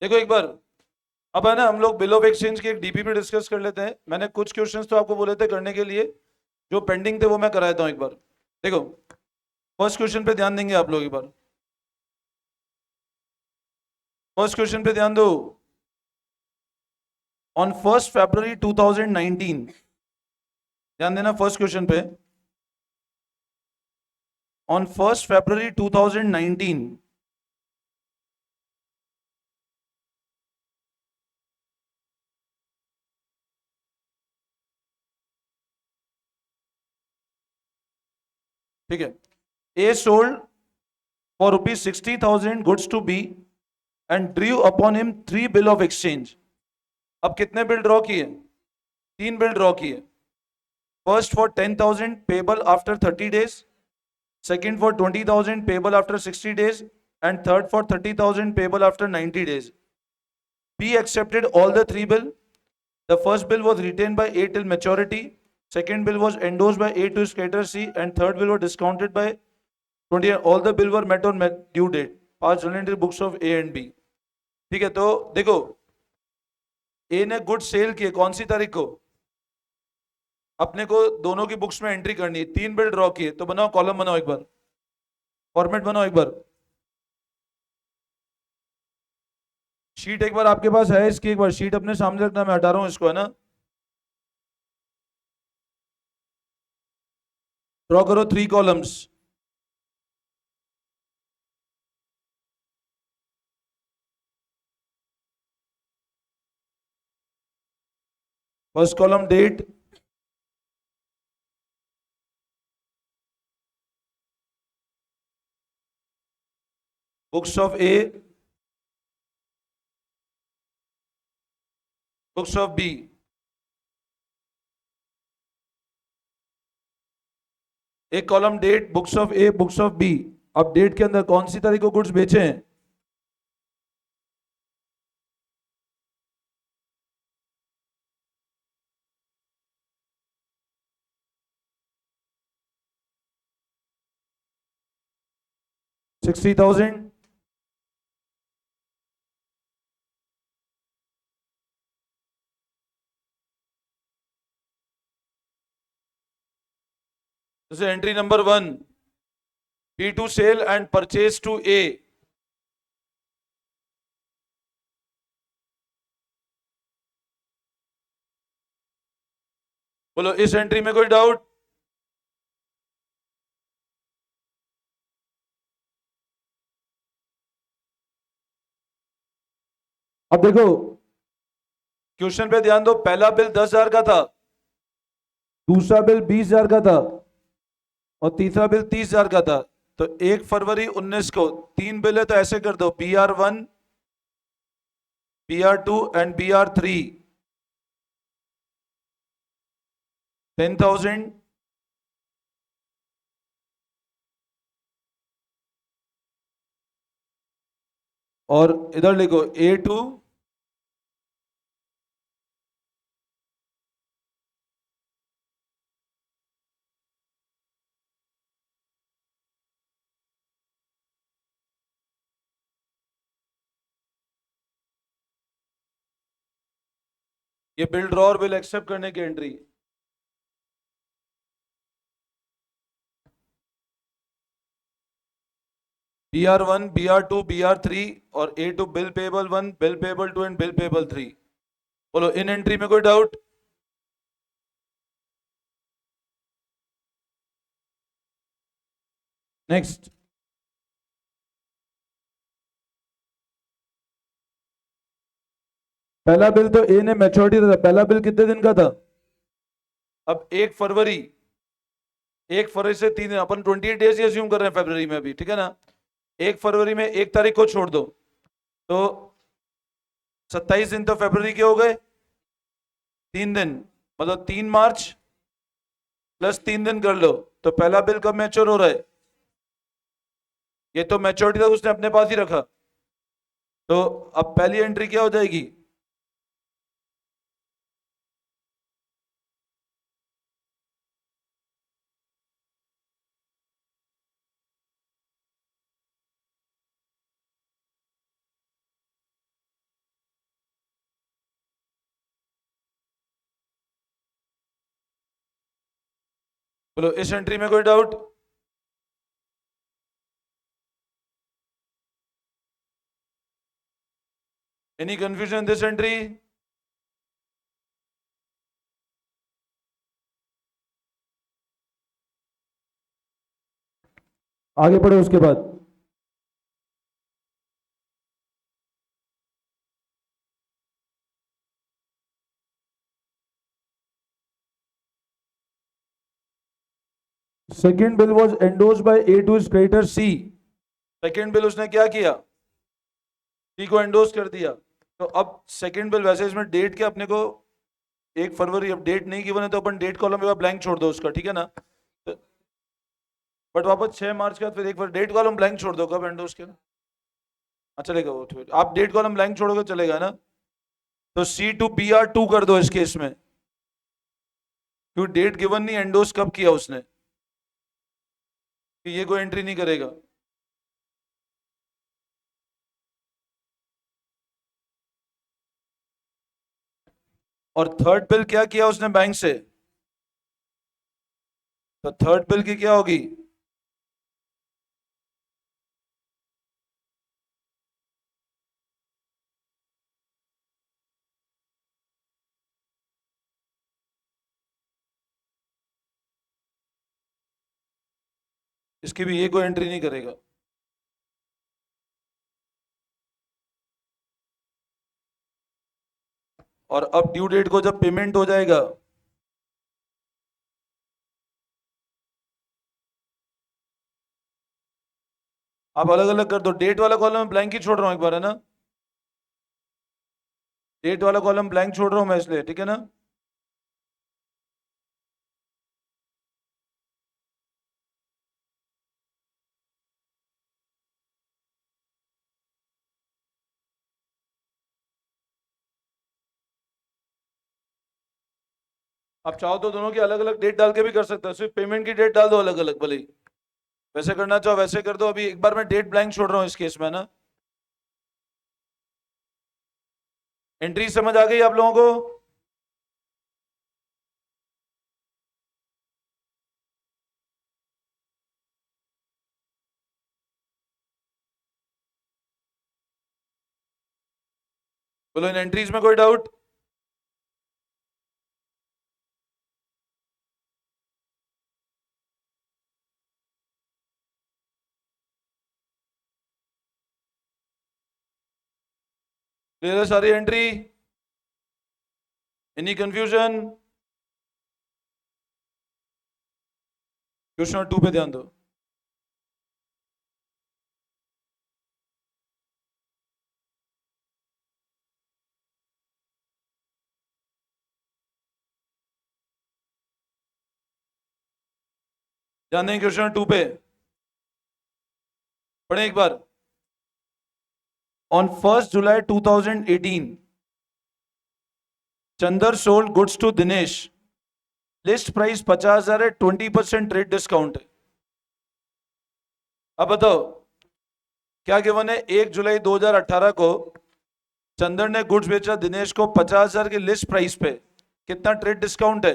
देखो एक बार, अब है ना, हम लोग बिल ऑफ एक्सचेंज की एक डीपी पे डिस्कस कर लेते हैं। मैंने कुछ क्वेश्चंस तो आपको बोले थे करने के लिए, जो पेंडिंग थे वो मैं करा देता हूँ एक बार। देखो, फर्स्ट क्वेश्चन पे ध्यान देंगे आप लोग एक बार। फर्स्ट क्वेश्चन पे ध्यान दो। ऑन 1 फरवरी 2019, ध्यान देना फर्स्ट क्वेश्चन पे। ऑन 1 फरवरी 2019, ठीक है, A sold for ₹60,000 goods to B and drew upon him 3 bill of exchange. अब कितने बिल ड्रॉ किए? 3 बिल ड्रॉ किए। First for 10,000 payable after 30 days, second for 20,000 payable after 60 days, and third for 30,000 payable after 90 days. B accepted all the 3 bill. The first bill was retained by A till maturity. Second bill was endorsed by A to his creditor C, and third bill was discounted by 20. All the bill were met on due date. Pass journal entry books of A and B. ठीक है, तो देखो, ए ने good cell किए कौन सी तारीख को? अपने को दोनों की बुक्स में एंट्री करनी है। 3 बिल ड्रॉ किए, तो बनाओ कॉलम, बनाओ एक बार, फॉर्मेट बनाओ एक बार। शीट एक बार आपके पास है इसकी, एक बार शीट अपने सामने रखना, मैं हटा रहा हूं इसको, है ना। ड्रॉ करो 3 columns. First column date, books of A, books of B. एक column date, books of A, books of B. अब डेट के अंदर कौन सी तारीख को गुड्स बेचे हैं? 60,000। जैसे entry number 1, B to sale and purchase to A. बोलो इस एंट्री में कोई डाउट? अब देखो, क्वेश्चन पे ध्यान दो। पहला बिल 10,000 का था, दूसरा बिल 20,000 का था, और तीसरा बिल 30,000 का था। तो 1 फरवरी 2019 को 3 बिल है, तो ऐसे कर दो, BR1, BR2 एंड BR3। 10,000, और इधर लिखो A2, ये बिल ड्रॉ और बिल एक्सेप्ट करने की एंट्री। BR1, BR2, BR3 और A2 bill payable 1, bill payable 2 and bill payable 3। बोलो इन एंट्री में कोई डाउट? नेक्स्ट। पहला बिल तो ए ने मैच्योरिटी था, पहला बिल कितने दिन का था? अब 1 फरवरी, 1 फरवरी से 3 दिन, अपन 28 डेज ही अज्यूम कर रहे हैं फरवरी में अभी, ठीक है ना। 1 फरवरी में 1 तारीख को छोड़ दो, तो 27 दिन तो फरवरी के हो गए, 3 दिन, मतलब 3 मार्च प्लस 3 दिन कर लो। तो पहला बिल कब मैच्योर हो रहा है? ये तो मैच्योरिटी तक उसने अपने पास ही रखा। तो अब पहली एंट्री क्या हो जाएगी? बोलो इस एंट्री में कोई doubt? Any confusion this entry? आगे बढ़ो उसके बाद। Second bill was endorsed by A to his creditor C. Second bill उसने क्या किया? सी को एंडोर्स कर दिया। तो अब सेकेंड बिल, वैसे इसमें डेट क्या अपने को 1 फरवरी, अब डेट नहीं गिवन है तो अपन डेट कॉलम में ब्लैंक छोड़ दो उसका, ठीक है ना? बट वापस 6 मार्च के बाद फिर एक बार डेट कॉलम ब्लैंक छोड़ दो, कब एंडोर्स किया? अच्छा चलेगा वो, फिर आप डेट कॉलम ब्लैंक छोड़ोगे चलेगा ना? तो C to PR2 कर दो इस केस में, क्योंकि डेट गिवन नहीं, एंडोर्स कब किया उसने, कि ये कोई एंट्री नहीं करेगा। और थर्ड बिल क्या किया उसने बैंक से? तो थर्ड बिल की क्या होगी? इसकी भी ये कोई एंट्री नहीं करेगा। और अब ड्यू डेट को जब पेमेंट हो जाएगा, आप अलग अलग कर दो। डेट वाला कॉलम में ब्लैंक ही छोड़ रहा हूं एक बार, है ना? डेट वाला कॉलम ब्लैंक छोड़ रहा हूं मैं इसलिए, ठीक है ना? आप चाहो तो दोनों की अलग अलग डेट डाल के भी कर सकते हो, सिर्फ पेमेंट की डेट डाल दो अलग अलग, भले ही वैसे करना चाहो वैसे कर दो। अभी एक बार मैं डेट ब्लैंक छोड़ रहा हूं इस केस में ना। एंट्री समझ आ गई आप लोगों को? बोलो इन एंट्रीज में कोई डाउट? क्लियर है सारी एंट्री? Any confusion? क्वेश्चन 2 पे ध्यान दो। ध्यान दें क्वेश्चन 2 पे, पढ़े एक बार। On 1 July 2018 Chander sold goods to Dinesh. List price 50,000 है, 20% ट्रेड डिस्काउंट है। अब बताओ क्या गिवन है? 1 जुलाई 2018 को चंदर ने गुड्स बेचा दिनेश को 50,000 की लिस्ट प्राइस पे, कितना ट्रेड डिस्काउंट है?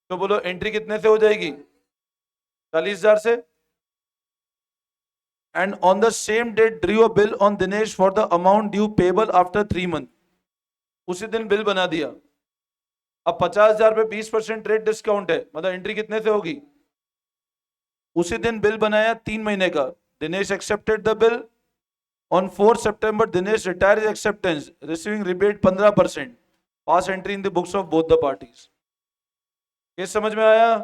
तो बोलो एंट्री कितने से हो जाएगी? 40,000 से। And on the same date drew a bill on Dinesh for the amount due payable after 3 month. उसी दिन बिल बना दिया। अब 50,000 पे 20% ट्रेड डिस्काउंट है, मतलब एंट्री कितने से होगी? उसी दिन बिल बनाया 3 महीने का, Dinesh accepted the bill. On 4 September Dinesh retire acceptance receiving rebate 15%। Pass entry in the books of both the parties. ये समझ में आया?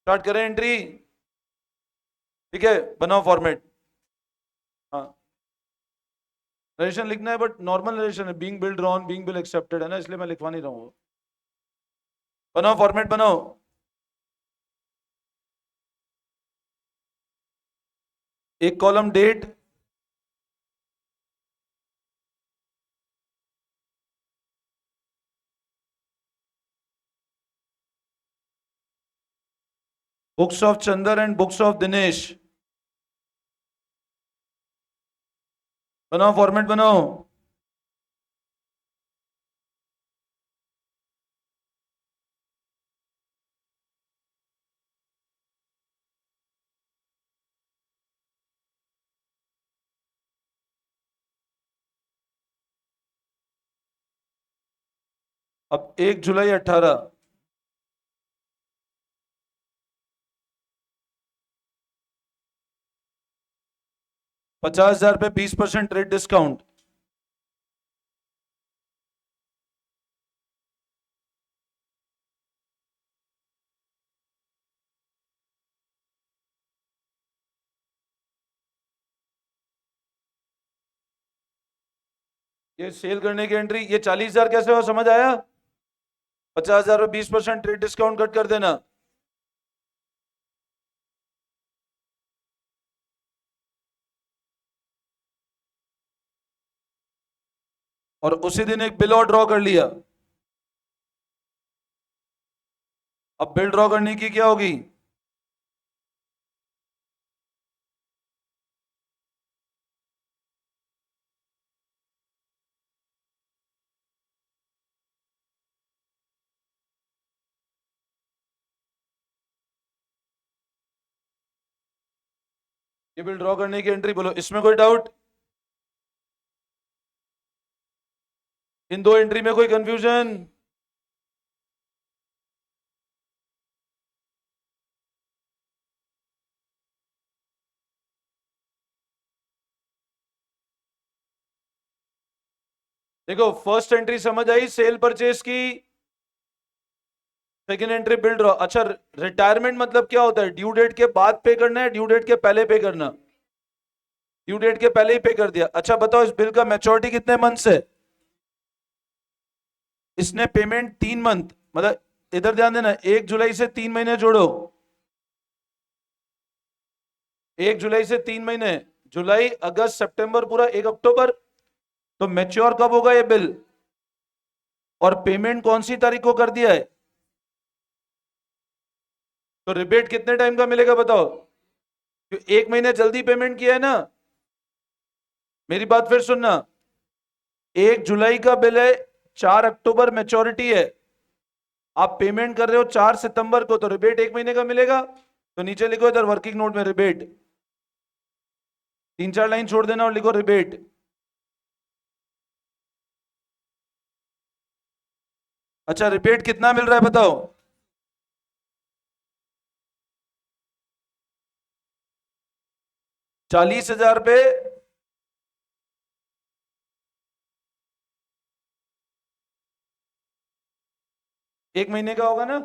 स्टार्ट करें एंट्री? ठीक है, बनाओ फॉर्मेट। हाँ, नरेशन लिखना है बट नॉर्मल नरेशन है, being bill drawn, being bill accepted है ना, इसलिए मैं लिखवा नहीं रहा हूँ। बनाओ फॉर्मेट बनाओ। एक column date, books of Chander and books of Dinesh. बनाओ फॉर्मेट बनाओ। अब 1 जुलाई 18, 50,000 पे 20% रेट डिस्काउंट। ये सेल करने की एंट्री, ये 40,000 कैसे हो, समझ आया? 50,000 पे 20% रेट डिस्काउंट कट कर देना। और उसी दिन एक बिल और ड्रॉ कर लिया। अब बिल ड्रॉ करने की क्या होगी? ये बिल ड्रॉ करने की एंट्री बोलो, इसमें कोई डाउट? इन दो एंट्री में कोई कंफ्यूजन? देखो, फर्स्ट एंट्री समझ आई सेल परचेज की। Second entry bill draw. अच्छा, रिटायरमेंट मतलब क्या होता है? ड्यू डेट के बाद पे करना है, ड्यू डेट के पहले पे करना? ड्यू डेट के पहले ही पे कर दिया। अच्छा बताओ, इस बिल का मैच्योरिटी कितने मंथ है? इसने पेमेंट 3 मंथ, मतलब इधर ध्यान देना, 1 जुलाई से 3 महीने जोड़ो। 1 जुलाई से 3 महीने, जुलाई अगस्त सितंबर पूरा 1 अक्टूबर। तो मैच्योर कब होगा ये बिल? और पेमेंट कौन सी तारीख को कर दिया है? तो रिबेट कितने टाइम का मिलेगा बताओ? तो 1 महीने जल्दी पेमेंट किया है ना। मेरी बात फिर सुनना, 1 जुलाई का बिल है, 4 अक्टूबर मैच्योरिटी है। आप पेमेंट कर रहे हो 4 सितंबर को, तो रिबेट 1 महीने का मिलेगा। तो नीचे लिखो इधर वर्किंग नोट में रिबेट, 3 4 लाइन छोड़ देना और लिखो रिबेट। अच्छा, रिबेट कितना मिल रहा है बताओ? 40,000 पे 1 महीने का होगा ना।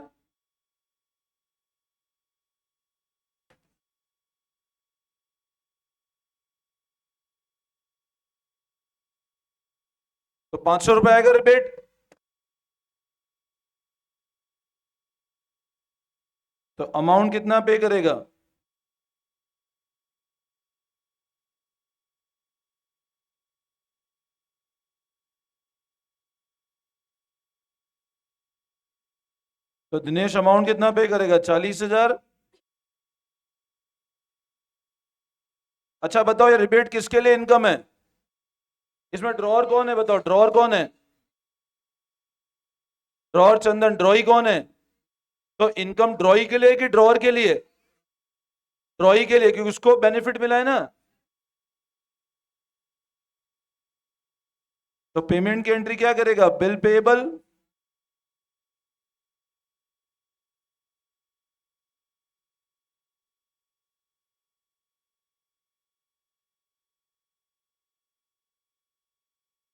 तो 500 रुपए आएगा रिबेट। तो अमाउंट कितना पे करेगा? तो दिनेश अमाउंट कितना पे करेगा? 40,000। अच्छा बताओ, ये रिबेट किसके लिए इनकम है? इसमें ड्रॉअर कौन है बताओ, ड्रॉअर कौन है? ड्रॉअर चंदन, ड्रॉई कौन है? तो इनकम ड्रॉई के लिए कि ड्रॉअर के लिए? ड्रॉई के लिए, क्योंकि उसको बेनिफिट मिला है ना। तो पेमेंट की एंट्री क्या करेगा? Bill payable.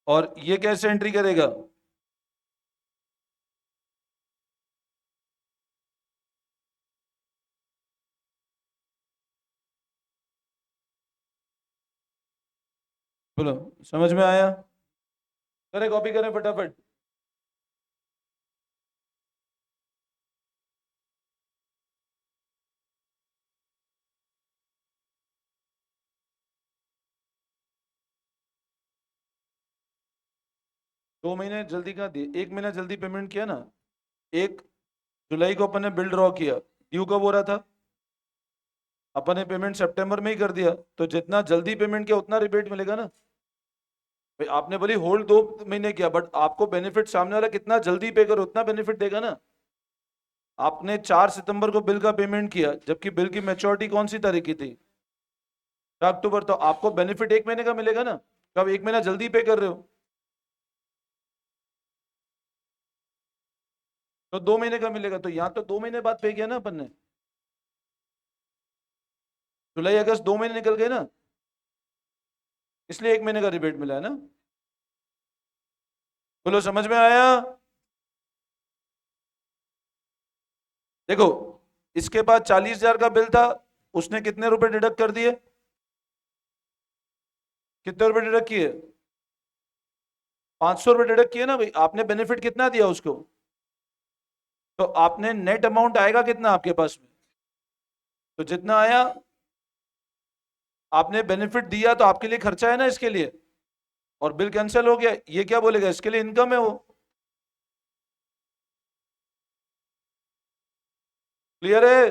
और ये कैसे एंट्री करेगा? बोलो, समझ में आया? करें, कॉपी करें फटाफट। दो महीने जल्दी कहाँ दिए, 1 महीना जल्दी पेमेंट किया ना। 1 जुलाई को अपन ने बिल ड्रॉ किया, ड्यू कब हो रहा था? अपन ने पेमेंट सितंबर में ही कर दिया, तो जितना जल्दी पेमेंट किया उतना रिबेट मिलेगा ना। भाई आपने बोली होल्ड 2 महीने किया, बट आपको बेनिफिट सामने वाला कितना जल्दी पे करो उतना बेनिफिट देगा ना। आपने 4 सितंबर को बिल का पेमेंट किया, जबकि बिल की मैच्योरिटी कौन सी तारीख की थी? 4 अक्टूबर। तो आपको बेनिफिट 1 महीने का मिलेगा ना। तो आप 1 महीना जल्दी पे कर रहे हो। तो 2 महीने का मिलेगा, तो यहाँ तो 2 महीने बाद पे किया ना अपन ने। जुलाई अगस्त 2 महीने निकल गए ना, इसलिए 1 महीने का रिबेट मिला है ना। बोलो समझ में आया। देखो, इसके पास 40,000 का बिल था, उसने कितने रुपए डिडक्ट कर दिए, कितने रुपए डिडक्ट किए, 500 रुपए डिडक्ट किए ना भाई। आपने बेनिफिट कितना दिया उसको, तो आपने नेट अमाउंट आएगा कितना आपके पास में, तो जितना आया आपने बेनिफिट दिया, तो आपके लिए खर्चा है ना इसके लिए, और बिल कैंसिल हो गया, ये क्या बोलेगा, इसके लिए इनकम है वो। क्लियर है।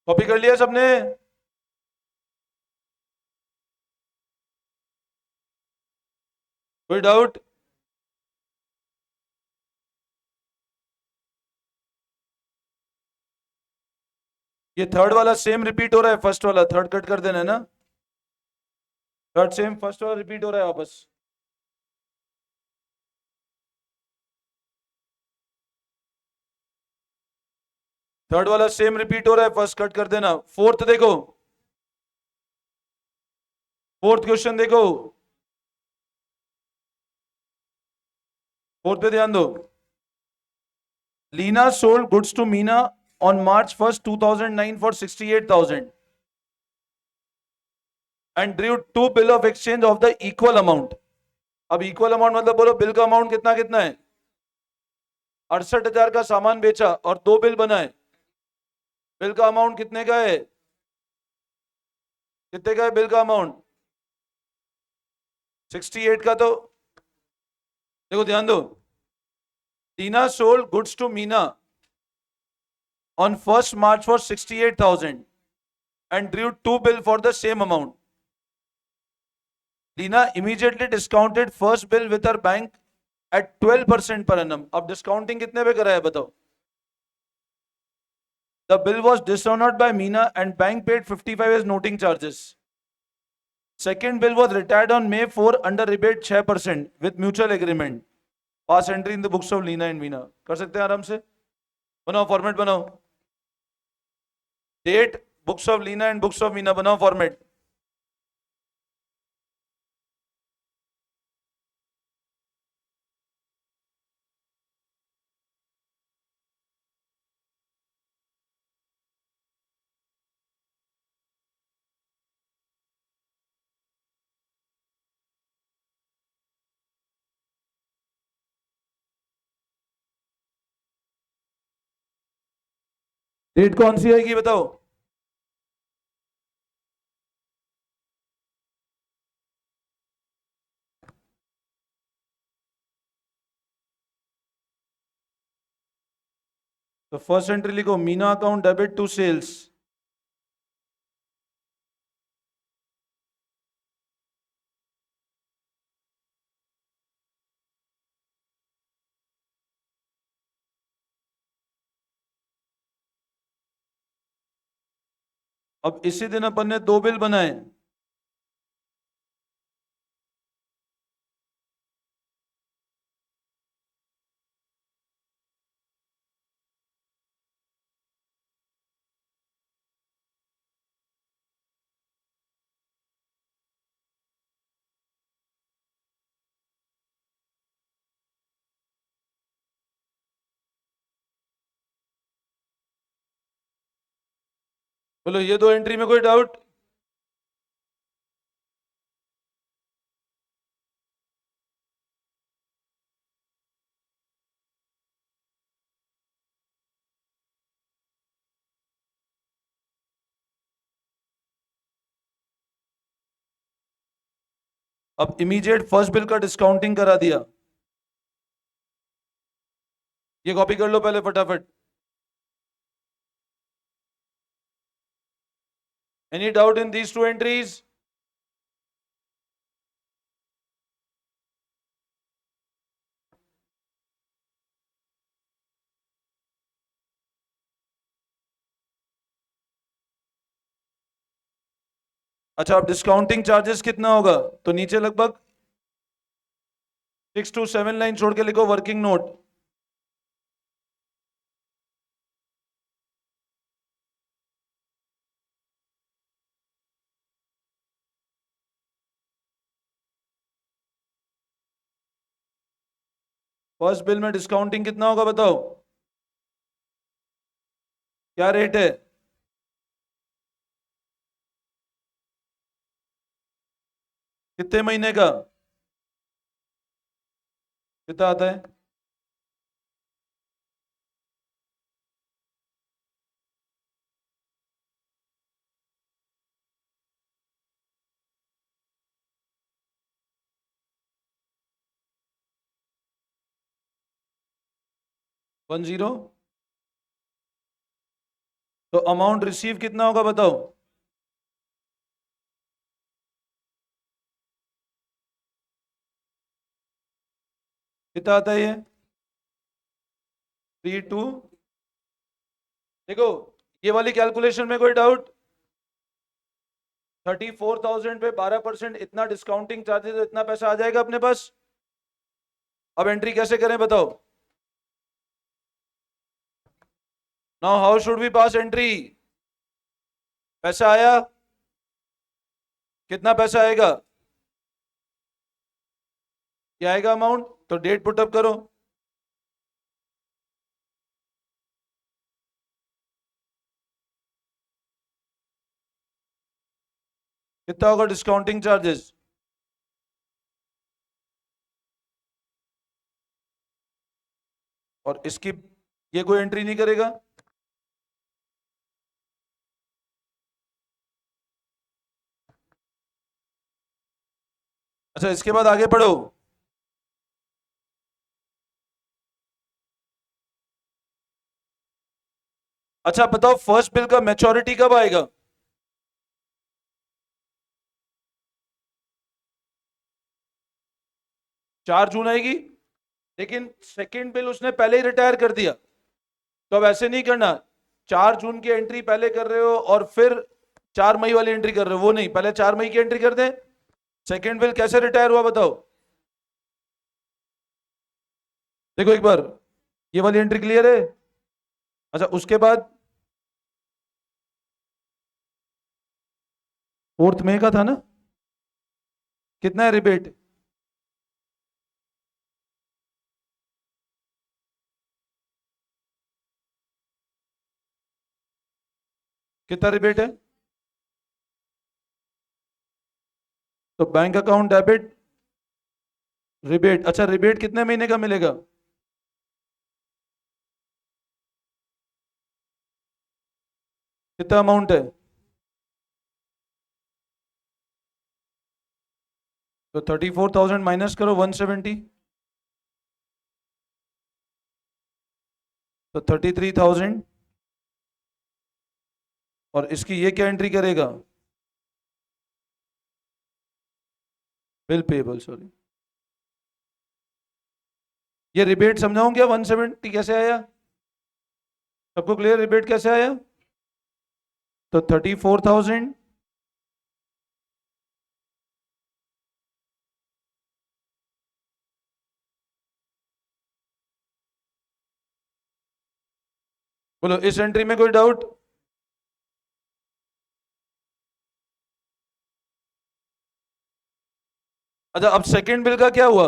कॉपी कर लिया सबने। कोई डाउट। ये थर्ड वाला सेम रिपीट हो रहा है, फर्स्ट वाला थर्ड कट कर देना है ना, थर्ड सेम फर्स्ट वाला रिपीट हो रहा है वापस। थर्ड वाला सेम रिपीट हो रहा है, फर्स्ट कट कर देना। फोर्थ देखो, फोर्थ क्वेश्चन देखो, फोर्थ पे ध्यान दो। Leena sold goods to Meena on March 1st 2009 for 68,000 and drew two bill of exchange of the equal amount. अब इक्वल अमाउंट मतलब बोलो बिल का अमाउंट कितना कितना है, 68,000 का सामान बेचा और 2 बिल बनाए, बिल का अमाउंट कितने का है, कितने का है बिल का अमाउंट, 68 का। तो देखो ध्यान दो, Tina sold goods to Meena on 1st March for 68,000 and drew 2 bill for the same amount. Lina immediately discounted first bill with her bank at 12% per annum. अब डिस्काउंटिंग कितने पे करा है बताओ। The bill was dishonored by Meena and bank paid 55 as noting charges. Second bill was retired on May 4 under rebate 6% with mutual agreement. Pass entry in the books of Lina and Meena. कर सकते हैं आराम से, बनाओ format बनाओ, date books of Leena and books of Meena बनाओ format. Date कौन सी आएगी बताओ। तो फर्स्ट एंट्री लिखो, Meena account debit to sales. अब इसी दिन अपन ने 2 बिल बनाए, बोलो ये 2 एंट्री में कोई डाउट। अब इमीडिएट फर्स्ट बिल का डिस्काउंटिंग करा दिया, ये कॉपी कर लो पहले फटाफट। Any doubt in these 2 entries. अच्छा, अब डिस्काउंटिंग चार्जेस कितना होगा? तो नीचे लगभग 6 to 7 लाइन छोड़ के लिखो वर्किंग नोट। फर्स्ट बिल में डिस्काउंटिंग कितना होगा बताओ, क्या रेट है? कितने महीने का? कितना आता है? One zero. तो अमाउंट रिसीव कितना होगा बताओ। कितना आता है ये? 3 2। देखो, ये वाली कैलकुलेशन में कोई डाउट? 34,000 पे 12% इतना डिस्काउंटिंग चार्जेस, इतना पैसा आ जाएगा अपने पास। अब एंट्री कैसे करें बताओ। Now how should we pass entry? पैसा आया, कितना पैसा आएगा? क्या आएगा अमाउंट? तो डेट पुटअप करो। कितना होगा डिस्काउंटिंग चार्जेस? और इसकी ये कोई एंट्री नहीं करेगा? अच्छा, इसके बाद आगे बढ़ो। अच्छा बताओ, फर्स्ट बिल का मैच्योरिटी कब आएगा? 4 जून आएगी। लेकिन सेकंड बिल उसने पहले ही रिटायर कर दिया, तो अब ऐसे नहीं करना। 4 जून की एंट्री पहले कर रहे हो और फिर 4 मई वाली एंट्री कर रहे हो, वो नहीं, पहले 4 मई की एंट्री कर दे। सेकंड बिल कैसे रिटायर हुआ बताओ। देखो एक बार, ये वाली एंट्री क्लियर है? अच्छा, उसके बाद 4 मई का था ना? कितना है रिबेट? कितना रिबेट है? तो बैंक अकाउंट डेबिट, रिबेट। अच्छा, रिबेट कितने महीने का मिलेगा? कितना अमाउंट है? तो 34,000 माइनस करो 170, तो 33,000। और इसकी ये क्या एंट्री करेगा? Bill payable, sorry. ये रिबेट समझाऊं क्या? 170 कैसे आया? सबको क्लियर रिबेट कैसे आया? तो 34,000 बोलो, इस एंट्री में कोई डाउट? अच्छा, अब सेकंड बिल का क्या हुआ?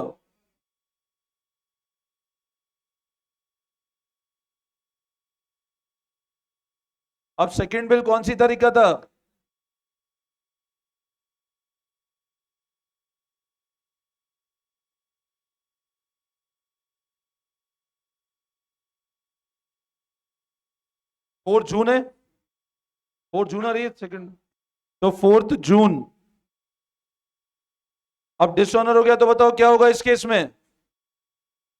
अब सेकंड बिल कौन सी तारीख का था? फोर्थ जून है। 4 जून आ रही है सेकंड। तो 4 जून। अब डिसऑनर हो गया तो बताओ क्या होगा इस केस में?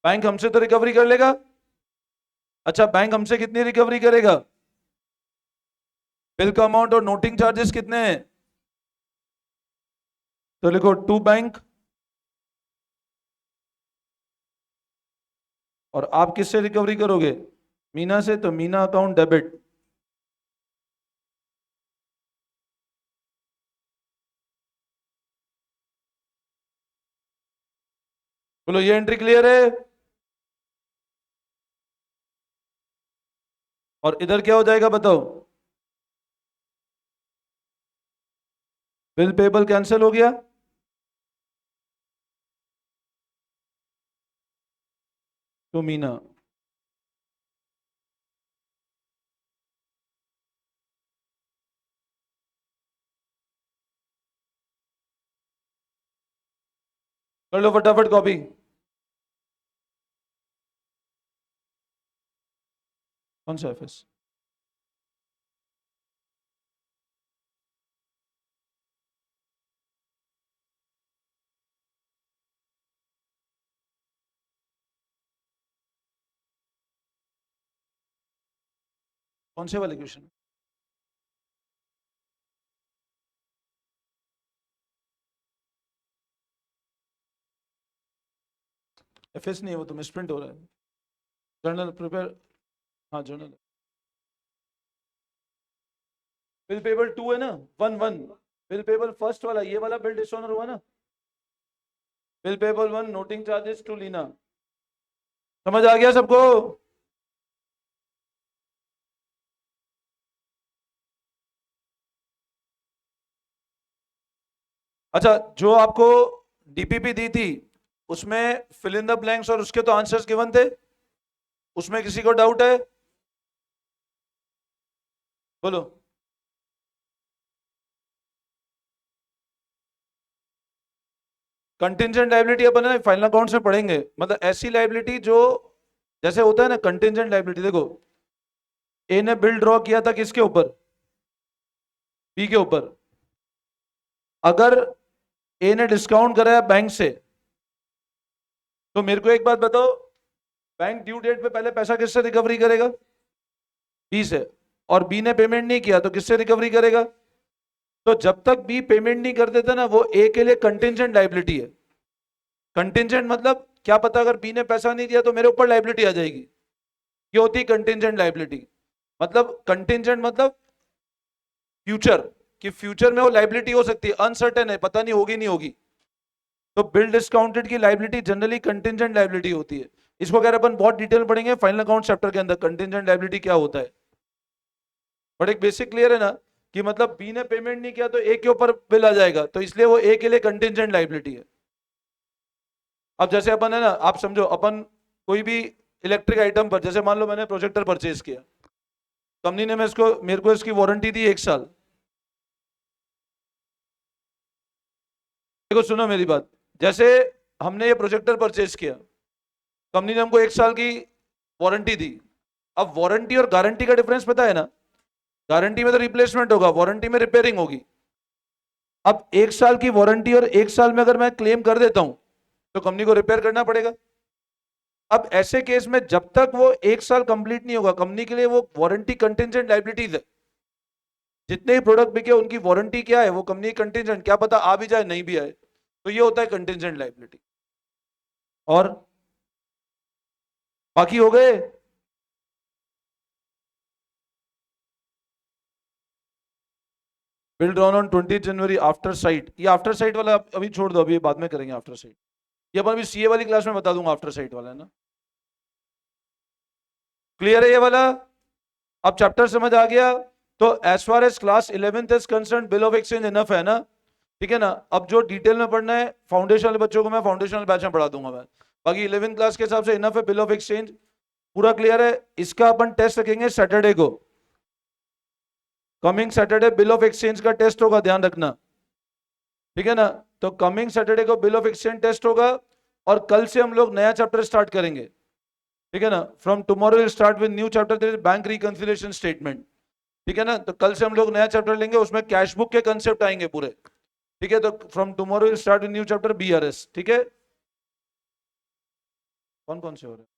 बैंक हमसे तो रिकवरी कर लेगा। अच्छा, बैंक हमसे कितनी रिकवरी करेगा? बिल का अमाउंट और नोटिंग चार्जेस कितने हैं? तो लिखो टू बैंक। और आप किससे रिकवरी करोगे? मीना से, तो मीना अकाउंट डेबिट। बोलो ये एंट्री क्लियर है। और इधर क्या हो जाएगा बताओ? बिल पेबल कैंसिल हो गया। तो मीना, कर लो फटाफट कॉपी। कौन सा एफएस? कौन से वाले क्वेश्चन? एफएस नहीं है वो, तो मिसप्रिंट हो रहा है। Journal prepare. हाँ जर्नल। बिल पेबल 2 है ना, 1 1। बिल पेबल फर्स्ट वाला, ये वाला बिल डिसऑनर हुआ ना। Bill payable 1 noting charges to Leena. समझ आ गया सबको? अच्छा, जो आपको डीपीपी दी थी उसमें फिल इन द ब्लैंक्स और उसके तो आंसर्स गिवन थे, उसमें किसी को डाउट है? बोलो। कंटिंजेंट लायबिलिटी अपन है फाइनल अकाउंट में पढ़ेंगे, मतलब ऐसी लायबिलिटी जो जैसे होता है ना कंटिंजेंट लायबिलिटी। देखो, ए ने बिल ड्रॉ किया था किसके ऊपर? बी के ऊपर। अगर ए ने डिस्काउंट कराया बैंक से, तो मेरे को एक बात बताओ, बैंक ड्यू डेट पे पहले पैसा किससे रिकवरी करेगा? बी से। और बी ने पेमेंट नहीं किया तो किससे रिकवरी करेगा? तो जब तक बी पेमेंट नहीं कर देता ना, वो ए के लिए कंटिंजेंट लायबिलिटी है। कंटिंजेंट मतलब क्या पता अगर बी ने पैसा नहीं दिया तो मेरे ऊपर लायबिलिटी आ जाएगी। ये होती है कंटिंजेंट लायबिलिटी। मतलब कंटिंजेंट मतलब फ्यूचर, कि फ्यूचर में वो लायबिलिटी हो सकती है, अनसर्टेन है, पता नहीं होगी नहीं होगी। तो बिल डिस्काउंटेड की लायबिलिटी जनरली कंटिंजेंट लायबिलिटी होती है। इसको अगर अपन बहुत डिटेल पढ़ेंगे फाइनल अकाउंट चैप्टर के अंदर, कंटिंजेंट लायबिलिटी क्या होता है। बट एक बेसिक क्लियर है ना, कि मतलब बी ने पेमेंट नहीं किया तो ए के ऊपर बिल आ जाएगा, तो इसलिए वो ए के लिए कंटिंजेंट लायबिलिटी है। अब जैसे अपन है ना, आप समझो अपन कोई भी इलेक्ट्रिक आइटम पर, जैसे मान लो मैंने प्रोजेक्टर परचेज किया, कंपनी ने मेरे को इसकी वारंटी दी 1 साल। देखो सुनो मेरी बात, जैसे हमने ये प्रोजेक्टर परचेज किया, कंपनी ने हमको 1 साल की वारंटी दी। अब वारंटी और गारंटी का डिफरेंस पता है ना? गारंटी में तो रिप्लेसमेंट होगा, वारंटी में रिपेयरिंग होगी। अब 1 साल की वारंटी और 1 साल में अगर मैं क्लेम कर देता हूं तो कंपनी को रिपेयर करना पड़ेगा। अब ऐसे केस में जब तक वो 1 साल कंप्लीट नहीं होगा, कंपनी के लिए वो वारंटी कंटिंजेंट लायबिलिटीज है। जितने ही प्रोडक्ट बिके उनकी वारंटी क्या है, वो कंपनी कंटिंजेंट, क्या पता आ भी जाए नहीं भी आए, तो ये होता है कंटिंजेंट लायबिलिटी। और बाकी हो गए। Bill drawn on 20 January after site, ये आफ्टर साइट वाला अभी छोड़ दो, अभी बाद में करेंगे आफ्टर साइट। ये अपन अभी सीए वाली क्लास में बता दूंगा आफ्टर साइट वाला, है ना? क्लियर है ये वाला? अब चैप्टर समझ आ गया? तो as far as class 11th is concern, bill of exchange enough है ना? ठीक है ना? अब जो डिटेल में पढ़ना है फाउंडेशन वाले बच्चों को मैं फाउंडेशनल बैच में पढ़ा दूंगा मैं। बाकी 11th क्लास के हिसाब से इनफ है, बिल ऑफ एक्सचेंज पूरा क्लियर है। इसका अपन टेस्ट रखेंगे सैटरडे को, coming Saturday bill of exchange का टेस्ट होगा, ध्यान रखना। ठीक है ना? तो कमिंग सैटरडे को बिल ऑफ एक्सचेंज टेस्ट होगा, और कल से हम लोग नया चैप्टर स्टार्ट करेंगे। ठीक है ना? From tomorrow will start with new chapter, bank reconciliation statement. ठीक है ना? तो कल से हम लोग नया चैप्टर लेंगे, उसमें कैश बुक के कंसेप्ट आएंगे पूरे। ठीक है? तो from tomorrow will start with new chapter BRS. ठीक है? कौन कौन से हो रहे हैं?